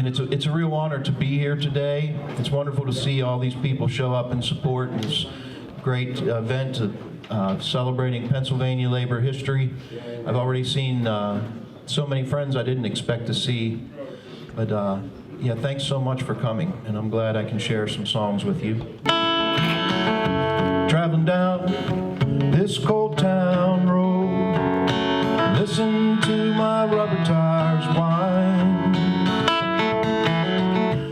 And it's a real honor to be here today. It's wonderful to see all these people show up and support this great event celebrating Pennsylvania labor history. I've already seen so many friends I didn't expect to see. But yeah, thanks so much for coming, and I'm glad I can share some songs with you. Traveling down this cold town road, listen to my rubber tires whine.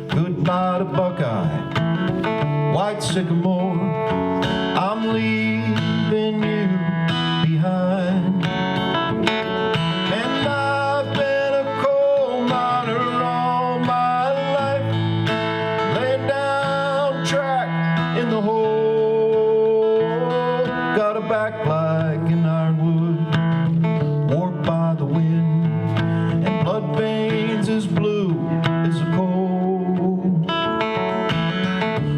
Goodbye to Buckeye, white sycamore, I'm leaving you behind. And I've been a coal miner all my life, laying down track in the hole. Got a back like an ironwood, warped by the wind, and blood veins as blue as a coal.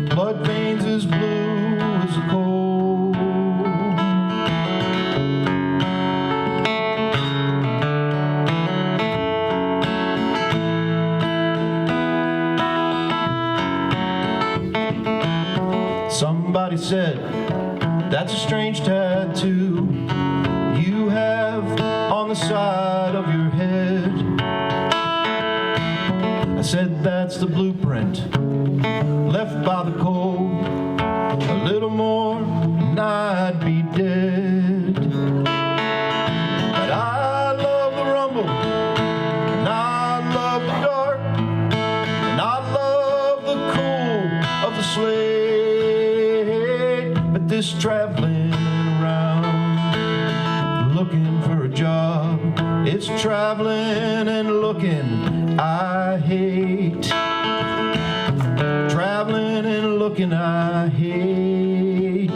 Blood veins as blue as a coal. Somebody said, that's a strange tattoo you have on the side of your head. I said, that's the blueprint left by the cold. A little more and I'd be dead. But I love the rumble, and I love the dark, and I love the cool of the slate. But this traveling around looking for a job, it's traveling and looking I hate. Traveling and looking I hate.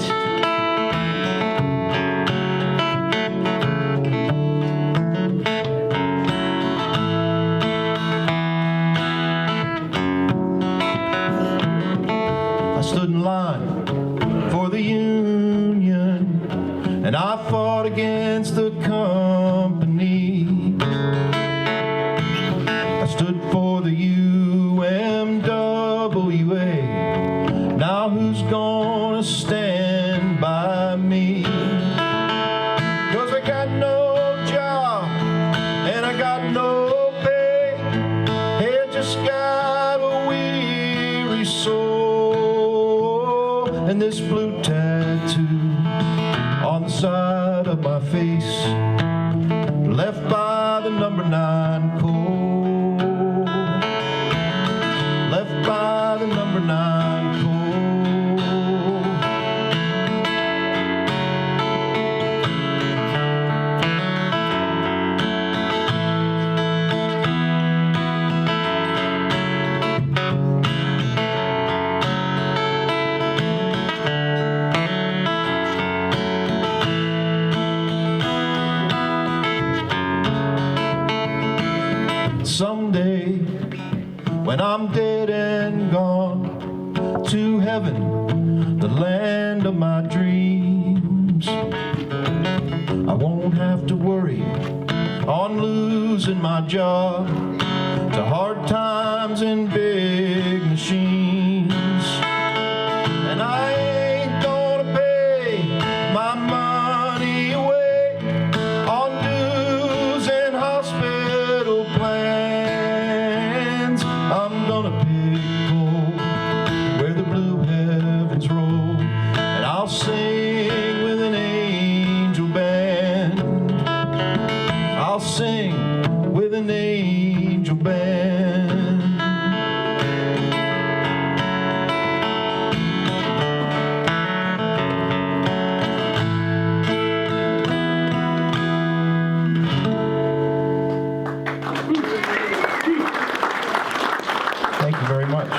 I stood in line for the union, and I fought against the company. I stood for the UMWA. Now who's gonna stand by me? 'Cause I got no job and I got no pay. Hey, I just got a weary soul, and this blue tattoo on the side of my face, left by the number 9 coal. Left by the number 9 coal. Someday, when I'm dead and gone to heaven, the land of my dreams, I won't have to worry on losing my job to hard times and big machines. And I ain't gonna pay my money away on dues and hospital plans. I'm gonna pick coal where the blue heavens roll, and I'll sing with an angel band. I'll sing with an angel band. Thank you very much.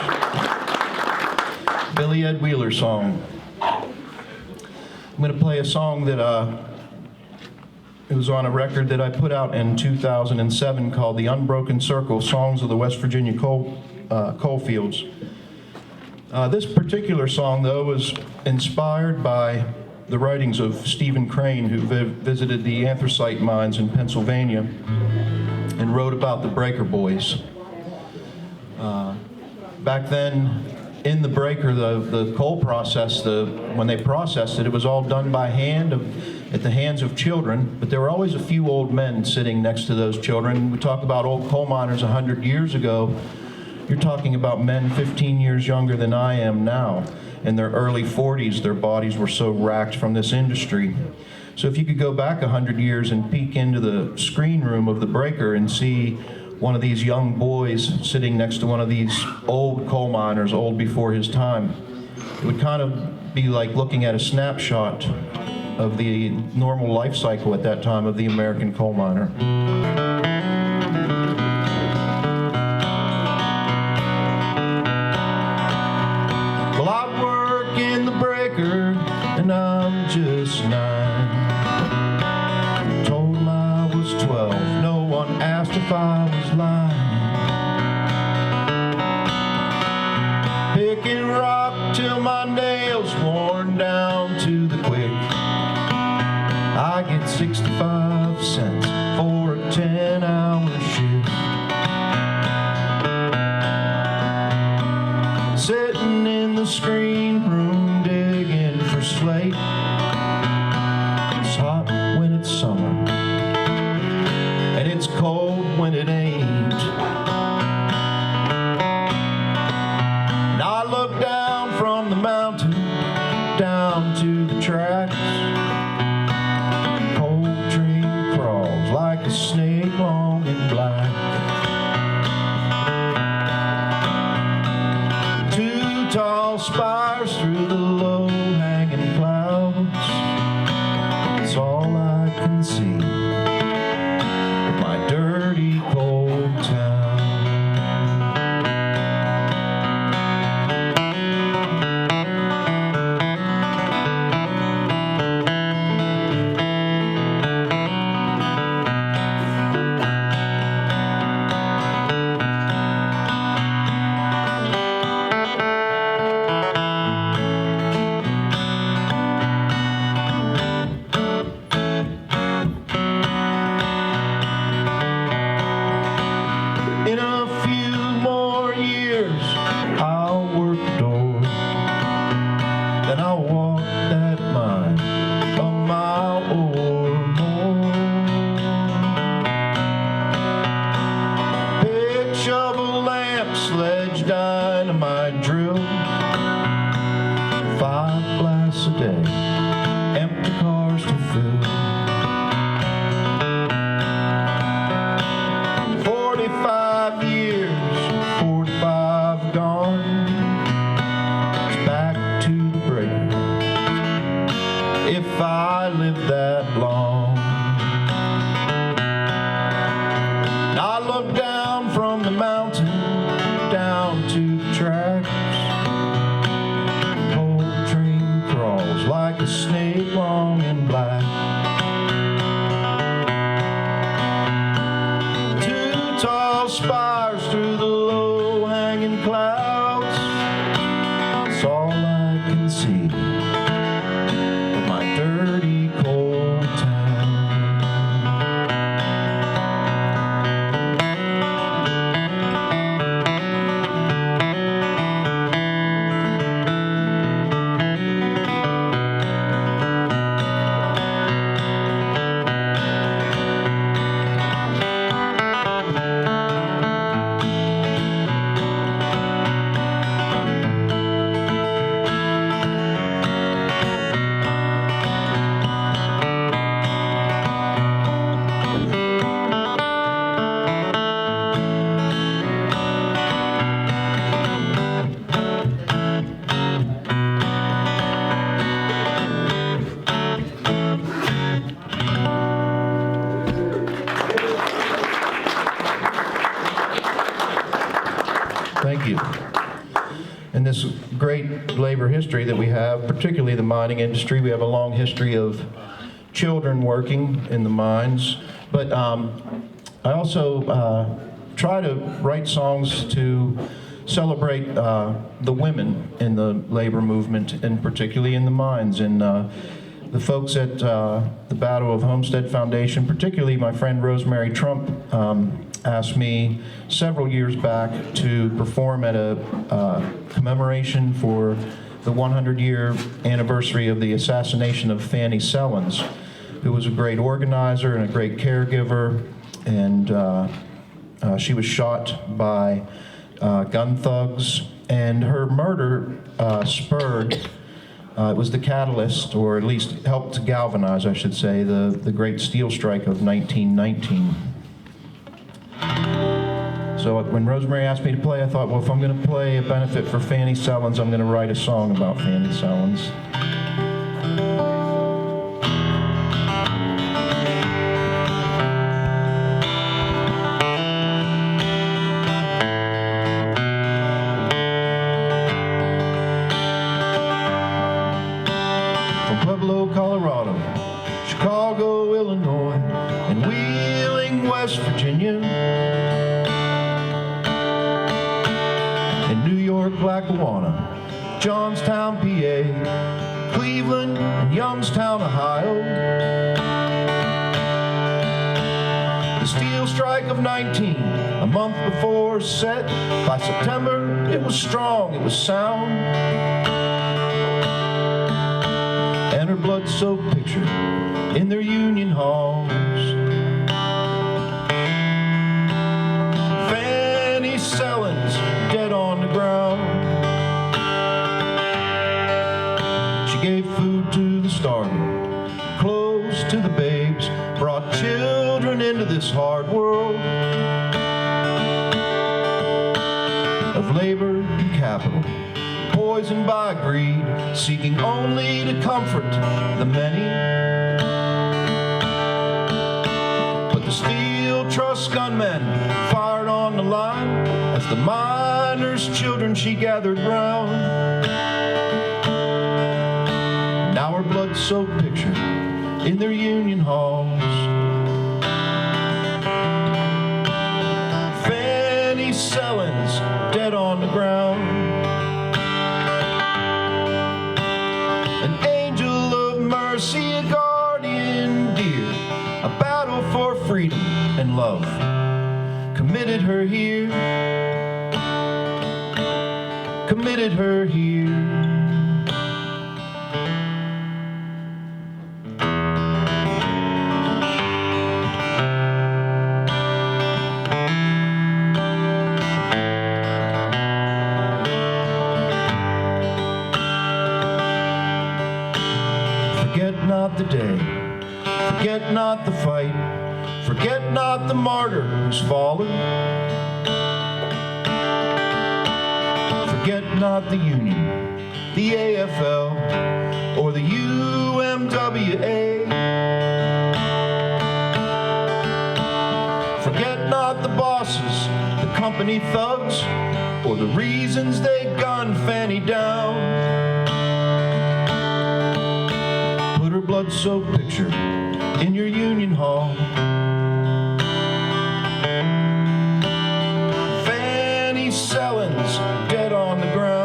Billy Ed Wheeler song. I'm going to play a song that it was on a record that I put out in 2007 called The Unbroken Circle, Songs of the West Virginia Coal Fields. This particular song, though, was inspired by the writings of Stephen Crane, who visited the anthracite mines in Pennsylvania and wrote about the Breaker Boys. Back then, in the breaker, the coal process, when they processed it, it was all done by hand at the hands of children, but there were always a few old men sitting next to those children. We talk about old coal miners 100 years ago. You're talking about men 15 years younger than I am now. In their early 40s, their bodies were so racked from this industry. So if you could go back 100 years and peek into the screen room of the breaker and see one of these young boys sitting next to one of these old coal miners, old before his time, it would kind of be like looking at a snapshot of the normal life cycle at that time of the American coal miner. Well, I work in the breaker and I'm just 9. Told them I was 12. No one asked if I was lying. Picking rock till my nails worn down to the quick. I get 65 cents for a 10-hour shift. Sitting in the screen room digging for slate. It's hot when it's summer, and it's cold when it ain't. And I look down from the mountain down to the tracks. Cold train crawls like a snake long and black. Two tall spires through the low-hanging clouds. It's all I can see of my dirty, cold town. In a few more years, I'll work the door. Then I'll walk that mile, a mile or more. Pick, shovel, lamp, sledge, dynamite, drill. 5 blasts a day, empty cars to fill. 45 years, 45 gone. It's back to the breaker, if I live that long. And I look down from the mountain down to the tracks. Cold train crawls like a snake long and black. Tall spires through the low-hanging clouds. It's all I can see of my dirty, cold town. Thank you. In this great labor history that we have, particularly the mining industry, we have a long history of children working in the mines. But I also try to write songs to celebrate the women in the labor movement, and particularly in the mines. And the folks at the Battle of Homestead Foundation, particularly my friend Rosemary Trump, asked me several years back to perform at a commemoration for the 100-year anniversary of the assassination of Fanny Sellens, who was a great organizer and a great caregiver, and she was shot by gun thugs, and her murder spurred, it was the catalyst, or at least helped to galvanize, I should say, the great steel strike of 1919. So when Rosemary asked me to play, I thought, well, if I'm going to play a benefit for Fanny Sellens, I'm going to write a song about Fanny Sellens. From Pueblo, Colorado, Chicago, Illinois, and Wheeling, West Virginia, and New York, Lackawanna, Johnstown, PA, Cleveland, and Youngstown, Ohio. The steel strike of 19, a month before set. By September, it was strong, it was sound. And her blood-soaked picture in their union halls. Fanny Sellens, dead on the ground. She gave food to the starving, clothes to the babes, brought children into this hard world of labor and capital, poisoned by greed, seeking only to comfort the many. But the Steel Trust gunmen fired on the line as the miners' children she gathered round. Now her blood-soaked picture in their union halls. Fanny Sellens, dead on the ground. An angel of mercy, a guardian dear, a battle for freedom and love committed her here, committed her here. Forget not the day, forget not the fight, forget not the martyr who's fallen. Forget not the Union, the AFL, or the UMWA. Forget not the bosses, the company thugs, or the reasons they gunned Fanny down. Put her blood-soaked picture in your union hall. Fanny Sellens, dead on the ground.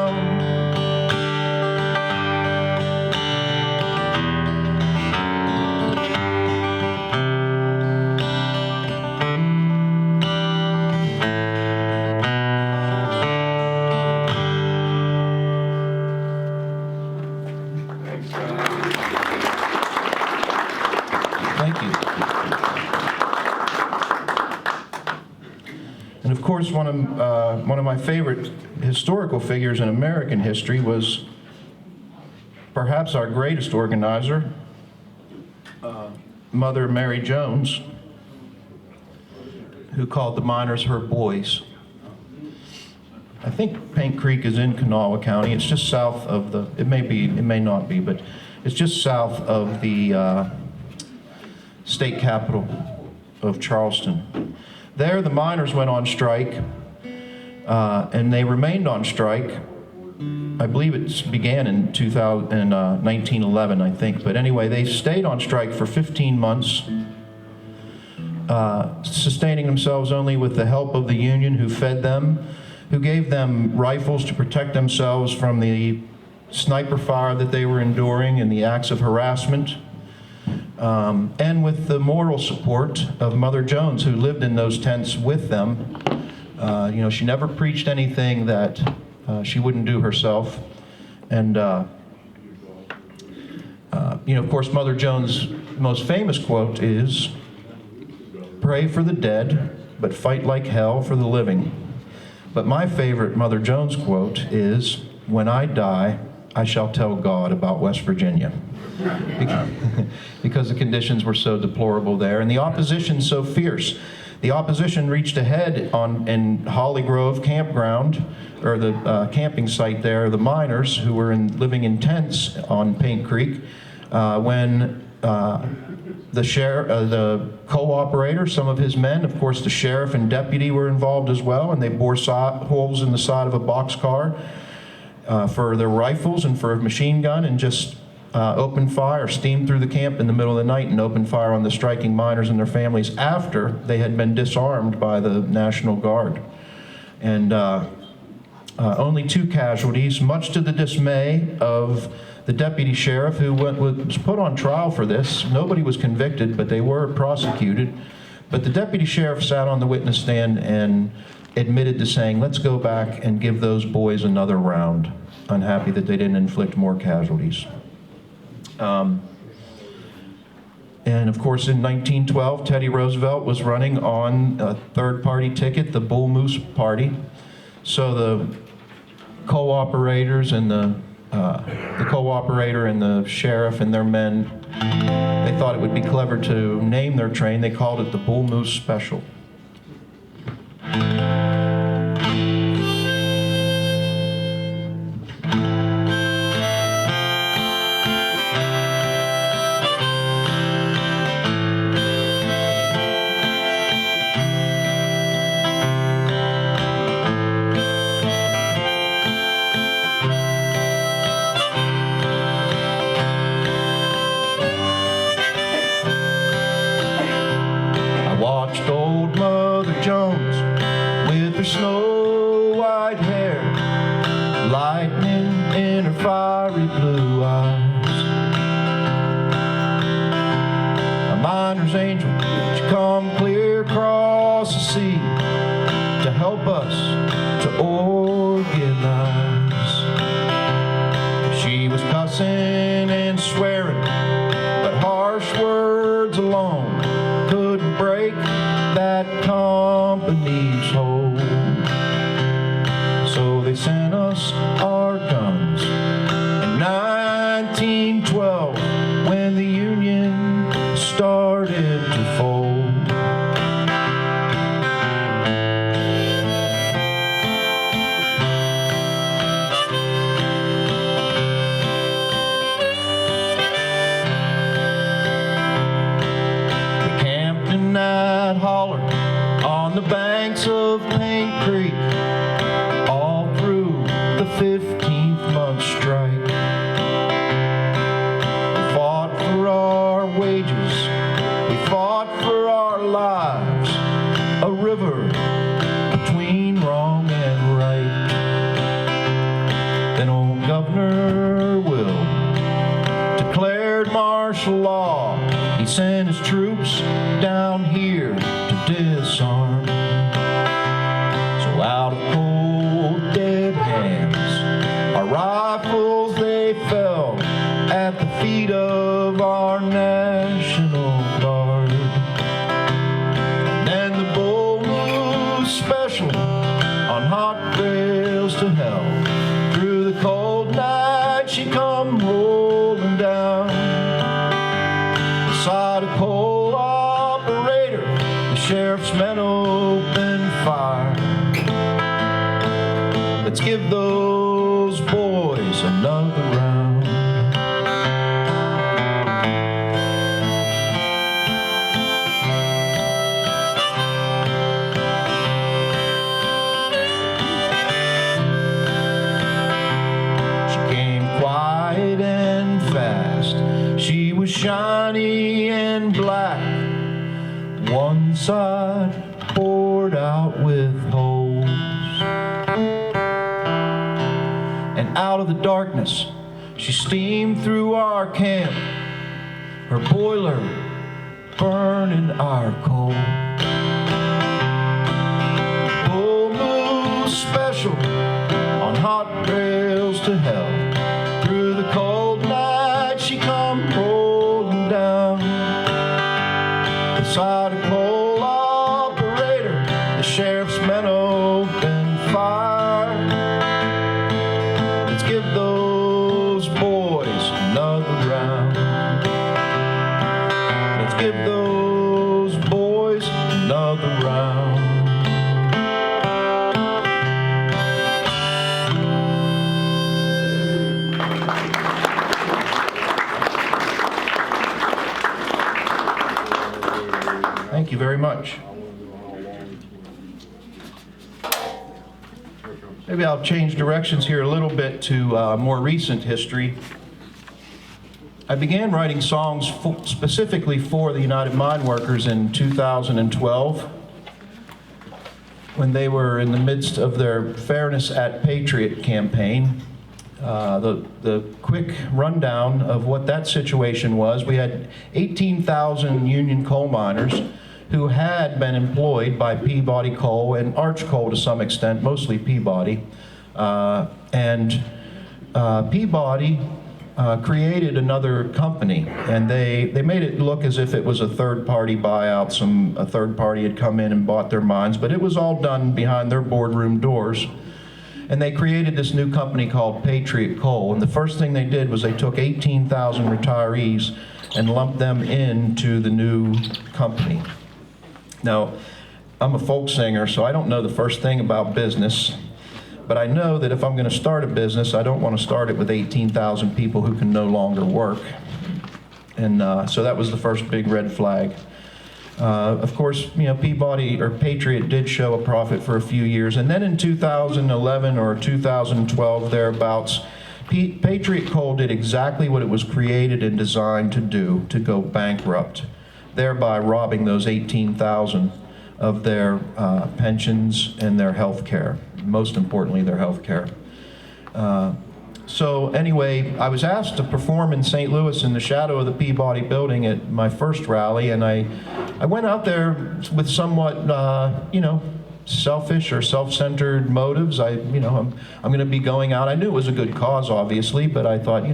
Thank you. And of course, one of my favorite historical figures in American history was perhaps our greatest organizer, Mother Mary Jones, who called the miners her boys. I think Paint Creek is in Kanawha County. It's just south of the, it may not be, but it's just south of the state capital of Charleston. There, the miners went on strike, and they remained on strike. I believe it began in 1911, I think. But anyway, they stayed on strike for 15 months, sustaining themselves only with the help of the Union, who fed them, who gave them rifles to protect themselves from the sniper fire that they were enduring and the acts of harassment, and with the moral support of Mother Jones, who lived in those tents with them. She never preached anything that she wouldn't do herself. And, of course, Mother Jones' most famous quote is, "Pray for the dead, but fight like hell for the living." But my favorite Mother Jones quote is, "When I die, I shall tell God about West Virginia." Because the conditions were so deplorable there, and the opposition so fierce. The opposition reached ahead in Holly Grove campground, or the camping site there, the miners who were living in tents on Paint Creek, when the co-operator, some of his men, of course the sheriff and deputy were involved as well, and they bore holes in the side of a boxcar for their rifles and for a machine gun, and just opened fire, steamed through the camp in the middle of the night and opened fire on the striking miners and their families after they had been disarmed by the National Guard. And only 2 casualties, much to the dismay of the deputy sheriff, who was put on trial for this. Nobody was convicted, but they were prosecuted. But the deputy sheriff sat on the witness stand and admitted to saying, "Let's go back and give those boys another round." Unhappy that they didn't inflict more casualties. And of course, in 1912, Teddy Roosevelt was running on a third-party ticket, the Bull Moose Party. So the co-operators and the co-operator and the sheriff and their men, they thought it would be clever to name their train. They called it the Bull Moose Special. Old Mother Jones with her snow-white hair, lightning in her fiery blue eyes. A miner's angel, she come clear across the sea to help us to organize. She was cussing and swearing, but harsh words alone couldn't break that company's hold. So they sent us our guns in 1912 when the Union started to fold. We camped in that holler on the banks of Paint Creek, all through the 15th month strike. We fought for our wages, we fought for our lives, a river between wrong and right. Then old Governor Will declared martial law. He sent his troops down here to disarm. So out of cold dead hands, our rifles they fell at the feet of our National Guard. And then the Bull Moose Special on hot rails to hell. Through the cold night she come rolling down. Beside a co-operator, the sheriff's men opened fire. Let's give those boys another round. She came quiet and fast. She was shiny and black, one side poured out with holes. And out of the darkness She steamed through our camp, her boiler burning our coal. Bull moose special on hot rails to hell. Through the cold night she come rolling down. Beside a coal operator, the sheriff's men open fire. Let's give those boys another round. Let's give those boys another round. Thank you very much. Maybe I'll change directions here a little bit to more recent history. I began writing songs specifically for the United Mine Workers in 2012 when they were in the midst of their Fairness at Patriot campaign. The quick rundown of what that situation was: we had 18,000 union coal miners who had been employed by Peabody Coal and Arch Coal to some extent, mostly Peabody. Peabody created another company, and they made it look as if it was a third-party buyout. A third party had come in and bought their mines, but it was all done behind their boardroom doors. And they created this new company called Patriot Coal, and the first thing they did was they took 18,000 retirees and lumped them into the new company. Now, I'm a folk singer, so I don't know the first thing about business, but I know that if I'm going to start a business, I don't want to start it with 18,000 people who can no longer work. And so that was the first big red flag. Of course, you know, Peabody or Patriot did show a profit for a few years, and then in 2011 or 2012 thereabouts, Patriot Coal did exactly what it was created and designed to do, to go bankrupt, thereby robbing those 18,000 of their pensions and their health care, most importantly their health care. So anyway, I was asked to perform in St. Louis in the shadow of the Peabody building at my first rally, and I went out there with somewhat, selfish or self-centered motives. I'm going to be going out. I knew it was a good cause, obviously, but I thought,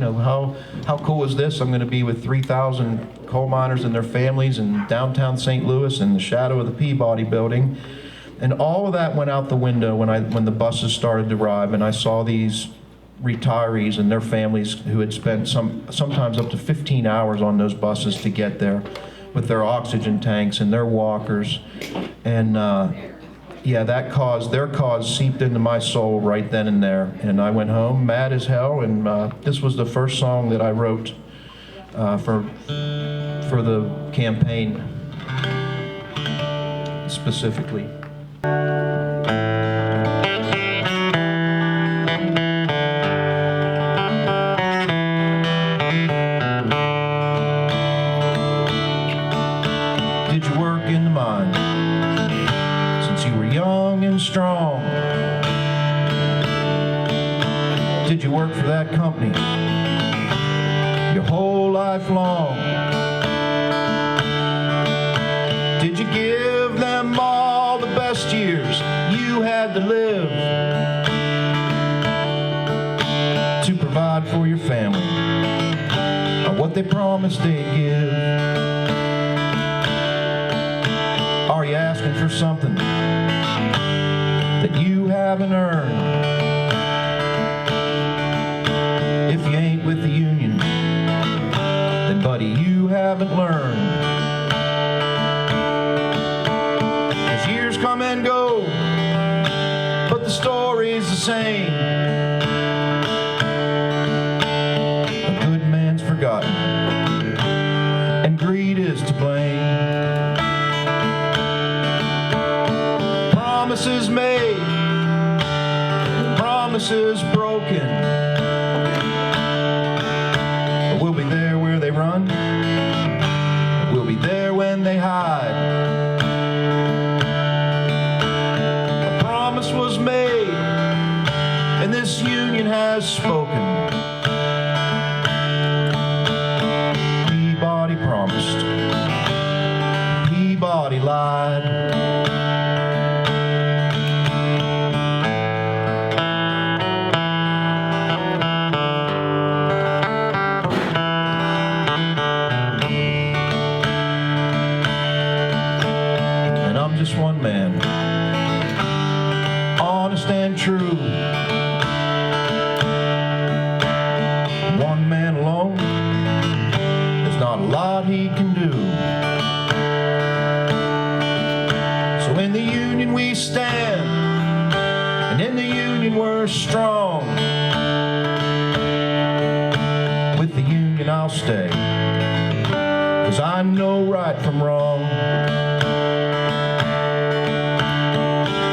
how cool is this? I'm going to be with 3,000 coal miners and their families in downtown St. Louis in the shadow of the Peabody building. And all of that went out the window when the buses started to arrive, and I saw these retirees and their families who had spent sometimes up to 15 hours on those buses to get there with their oxygen tanks and their walkers. And their cause seeped into my soul right then and there. And I went home mad as hell, and this was the first song that I wrote for the campaign specifically. Did you work in the mine since you were young and strong? Did you work for that company your whole life long? Did you give them all the best years you had to live to provide for your family, or what they promised they'd give? Are you asking for something that you haven't earned? If you ain't with the union, then buddy, you haven't learned. 'Cause years come and go, but the story's the same. A good man's forgotten, and greed is to blame. Promises made, promises broken. But we'll be there where they run, we'll be there when they hide. A promise was made, and this union has spoken. stand true. One man alone, there's not a lot he can do. So in the union we stand, and in the union we're strong. With the union I'll stay, 'cause I know right from wrong.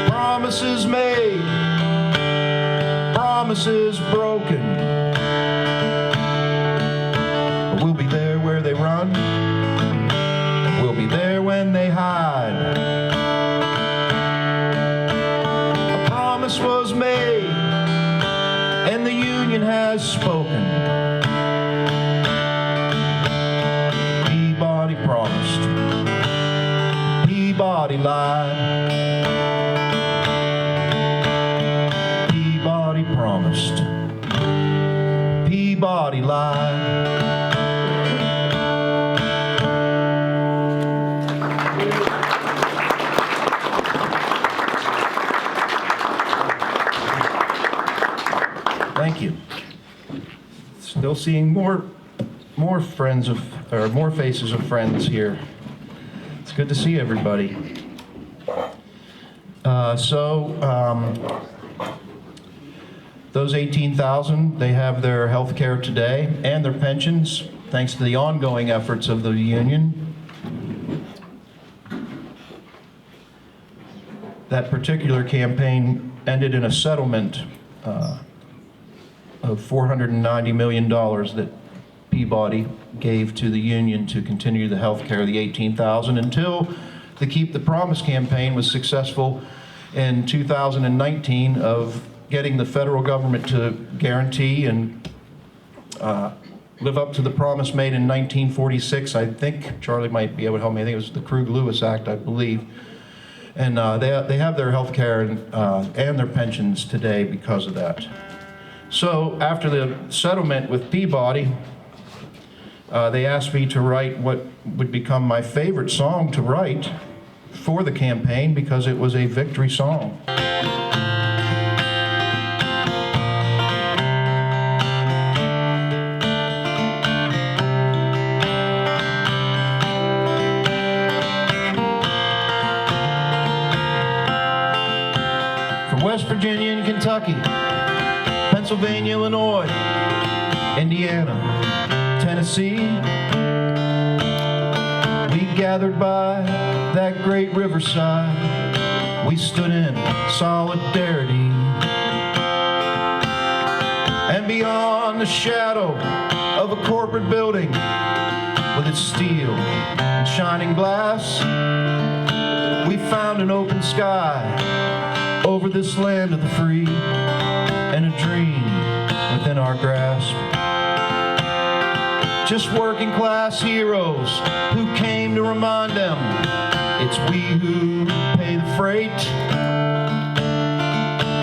Promises made, promises broken, but we'll be there where they run, we'll be there when they hide. A promise was made, and the union has spoken. Peabody promised, Peabody lied. Peabody promised, Peabody lied. Thank you. Still seeing more friends of, or more faces of friends here. It's good to see everybody. Those 18,000, they have their health care today and their pensions, thanks to the ongoing efforts of the union. That particular campaign ended in a settlement of $490 million that Peabody gave to the union to continue the health care of the 18,000 until the Keep the Promise campaign was successful in 2019 of getting the federal government to guarantee and live up to the promise made in 1946. I think Charlie might be able to help me. I think it was the Krug-Lewis Act, I believe. And they have their health care and their pensions today because of that. So after the settlement with Peabody, they asked me to write what would become my favorite song to write for the campaign because it was a victory song. From West Virginia and Kentucky, Pennsylvania, Illinois, Indiana, Tennessee, we gathered by that great riverside. We stood in solidarity. And beyond the shadow of a corporate building with its steel and shining glass, we found an open sky over this land of the free and a dream within our grasp. Just working class heroes who came to remind them it's we who pay the freight.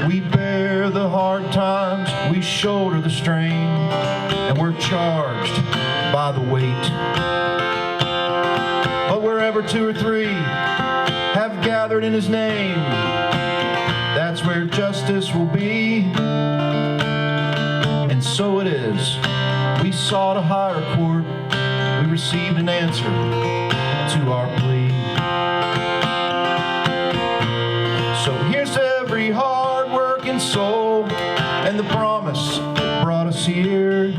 We bear the hard times, we shoulder the strain, and we're charged by the weight. But wherever two or three have gathered in his name, that's where justice will be. And so it is. We sought a higher court. We received an answer to our plea. So here's to every hard-working soul and the promise that brought us here.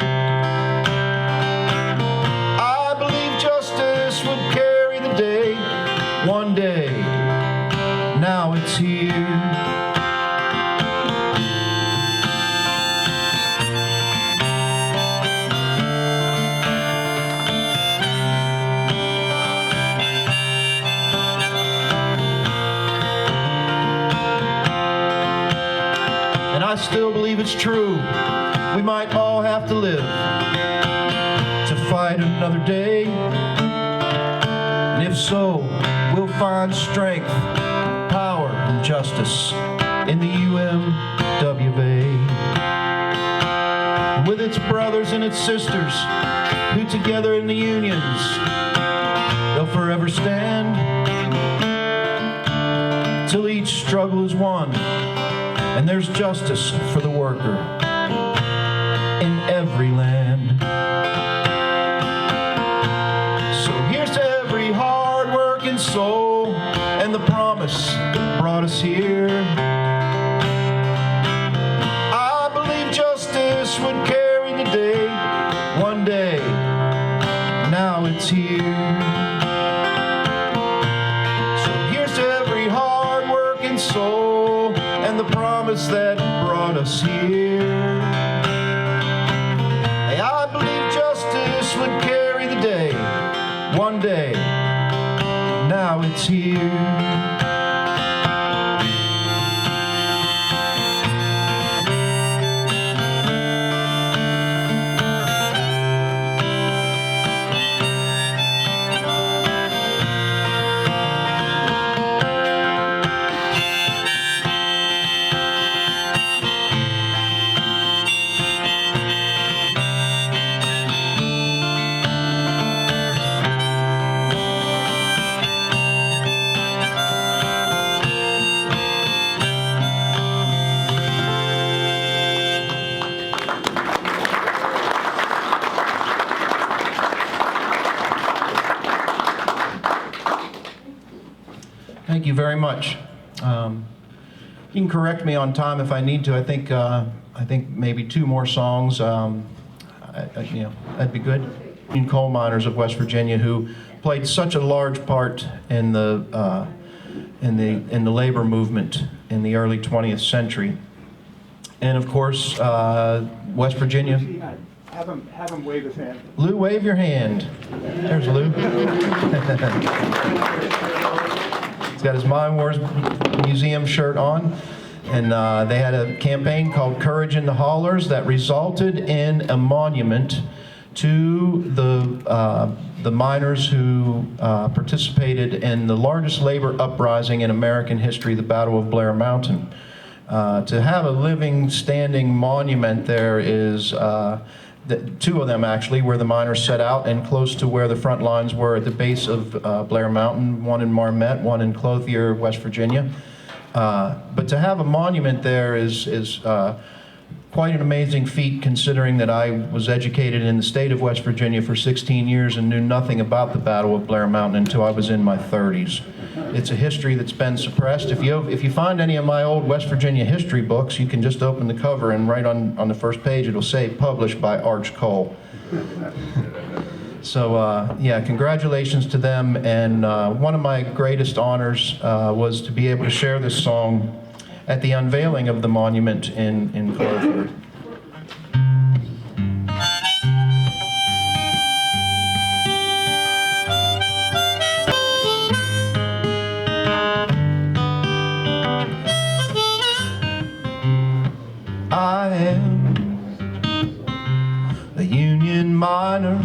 I believe justice would carry the day one day. Now it's here. I still believe it's true. We might all have to live to fight another day. And if so, we'll find strength, power, and justice in the UMWA. With its brothers and its sisters, who together in the unions, they'll forever stand till each struggle is won and there's justice for the worker in every land. So here's to every hard-working soul and the promise that brought us here. I believe justice would carry the day one day. Now it's here. So here's to every hard-working soul and the promise that brought us here. Hey, I believe justice would carry the day one day. Now it's here. Thank you very much. You can correct me on time if I need to. I think maybe two more songs. That'd be good. Coal miners of West Virginia who played such a large part in the labor movement in the early 20th century, and of course West Virginia. Have him wave his hand. Lou, wave your hand. There's Lou. He's got his Mine Wars Museum shirt on, and they had a campaign called Courage in the Hollers that resulted in a monument to the miners who participated in the largest labor uprising in American history, the Battle of Blair Mountain. To have a living, standing monument there is two of them actually, where the miners set out and close to where the front lines were at the base of Blair Mountain, one in Marmette, one in Clothier, West Virginia. But to have a monument there is quite an amazing feat, considering that I was educated in the state of West Virginia for 16 years and knew nothing about the Battle of Blair Mountain until I was in my 30s. It's a history that's been suppressed. If you find any of my old West Virginia history books, you can just open the cover and right on the first page it'll say published by Arch Cole. So yeah, congratulations to them, and one of my greatest honors was to be able to share this song at the unveiling of the monument in Clothier. I am a union miner,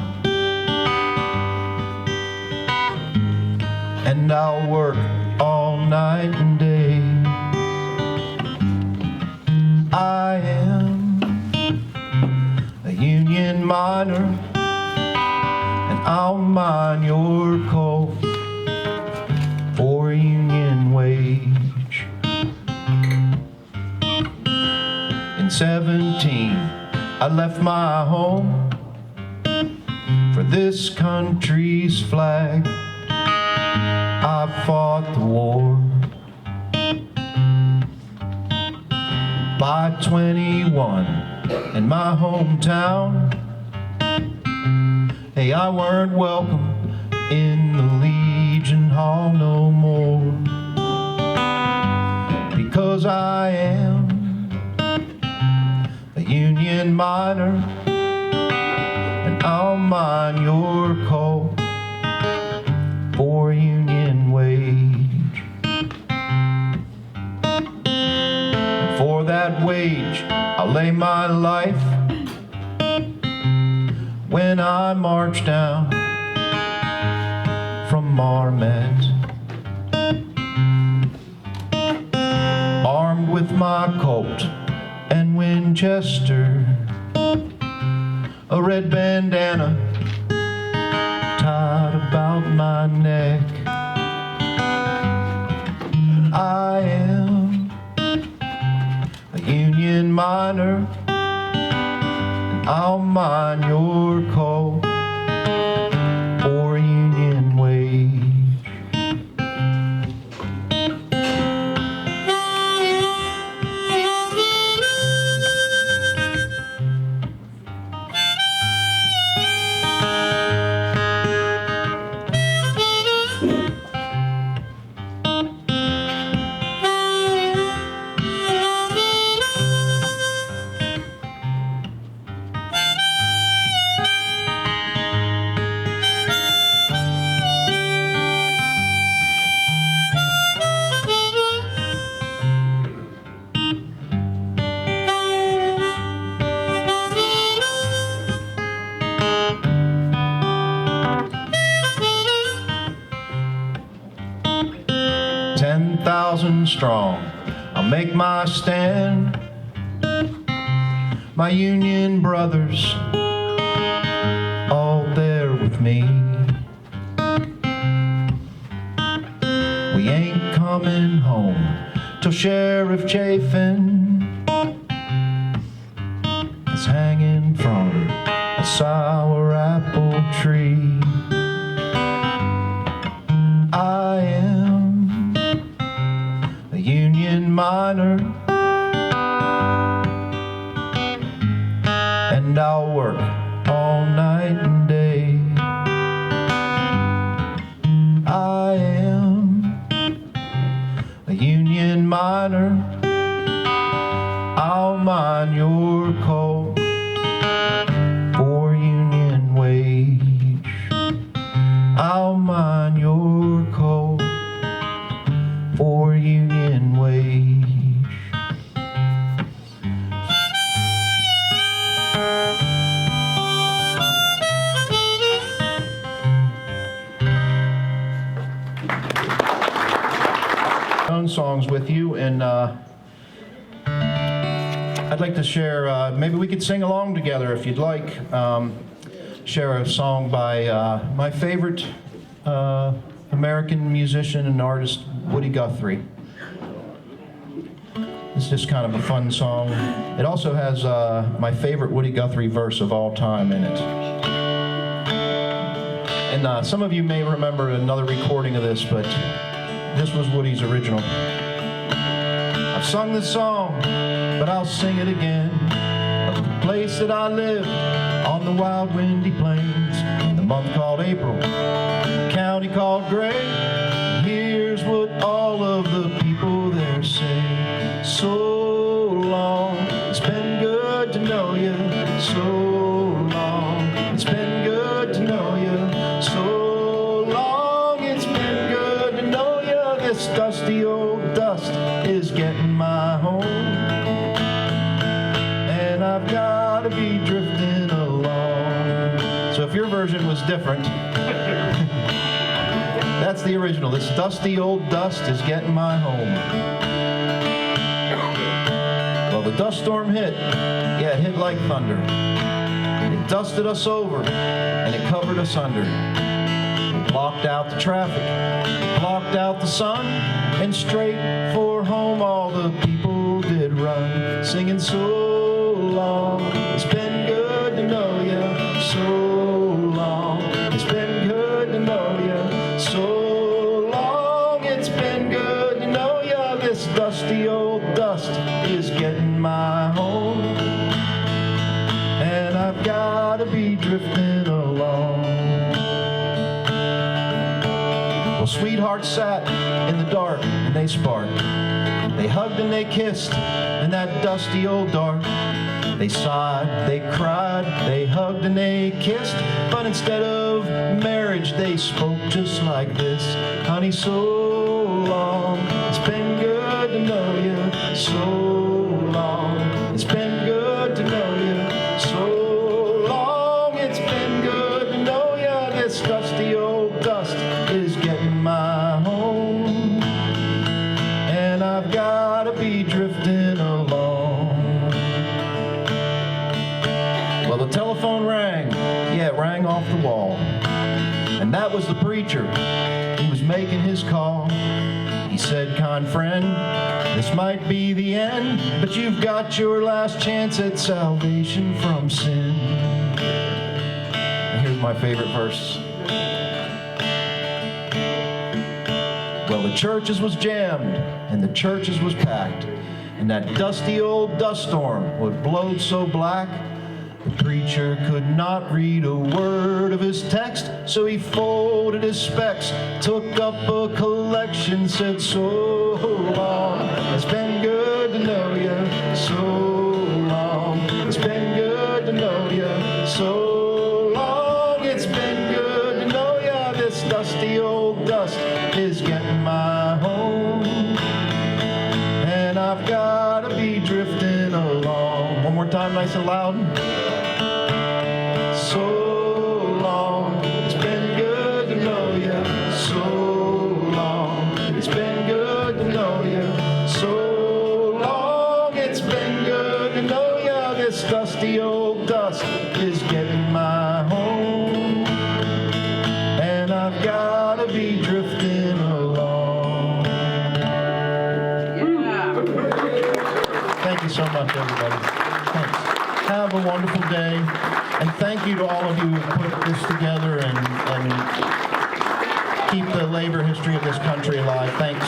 and I'll work all night and day. I am a union miner, and I'll mine your coal for a union wage. In 17, I left my home for this country's flag. I fought the war. By 21 in my hometown, hey, I weren't welcome in the Legion Hall no more, because I am a union miner, and I'll mine your coal for a union wage. For that wage, I'll lay my life when I march down from Marmette, armed with my Colt and Winchester, a red bandana tied about my neck. I am miner, and I'll mine your coal for a union wage. 10,000 strong, I'll make my stand. My union brothers, all there with me. We ain't coming home till Sheriff Chafin is hanging from a sour apple tree. I am a union miner, and I'll work all night and day. I am a union miner, I'll mine your coal for union wage. I'll mine your coal for union wage. Own songs with you, and I'd like to share, maybe we could sing along together if you'd like. Share a song by my favorite American musician and artist, Woody Guthrie. It's just kind of a fun song. It also has my favorite Woody Guthrie verse of all time in it. And some of you may remember another recording of this, but this was Woody's original. I've sung this song, but I'll sing it again. Of the place that I lived on the wild windy plains, in the month called April, county called Gray. Here's what all of the people there say: so long, it's been good to know you. So long, it's been good to know you. So long, it's been good to know you. This dusty old dust is getting my home, and I've gotta be drifting along. So if your version was different, that's the original. This dusty old dust is getting my home. Well, the dust storm hit. Yeah, it hit like thunder. It dusted us over, and it covered us under. It blocked out the traffic, blocked out the sun, and straight for home all the people did run, singing so long, it's been good to know you. So long, it's been good to know you. So long, it's been good to know you. This dusty old dust is getting my home, and I've gotta be drifting along. Well, sweethearts sat in the dark and they sparked. They hugged and they kissed in that dusty old dark. They sighed, they cried, they hugged and they kissed. But instead of marriage, they spoke just like this: honey, so long, it's been good to know you. So long, it's been good to know you. So long, it's been good to know you. This dusty old dust is getting my home, and I've gotta be drifting along. Well, the telephone rang. Yeah, it rang off the wall. And that was the preacher. He was making his call. He said, kind friend, this might be the end, but you've got your last chance at salvation from sin. And here's my favorite verse. Well, the churches was jammed, and the churches was packed, and that dusty old dust storm would blow so black, the preacher could not read a word of his text, so he folded his specs, took up a collection, said, so long, it's been good to know you, so long, it's been good to know you, so long, it's been good to know you, this dusty old dust is getting my home, and I've gotta be drifting along. One more time, nice and loud. So long, it's been good to know you. So long, it's been good to know you. So long, it's been good to know you. This dusty old dust is getting my home, and I've gotta be drifting along. Yeah. Thank you so much, everybody. Thanks. Have a wonderful day. And thank you to all of you who put this together and keep the labor history of this country alive. Thanks.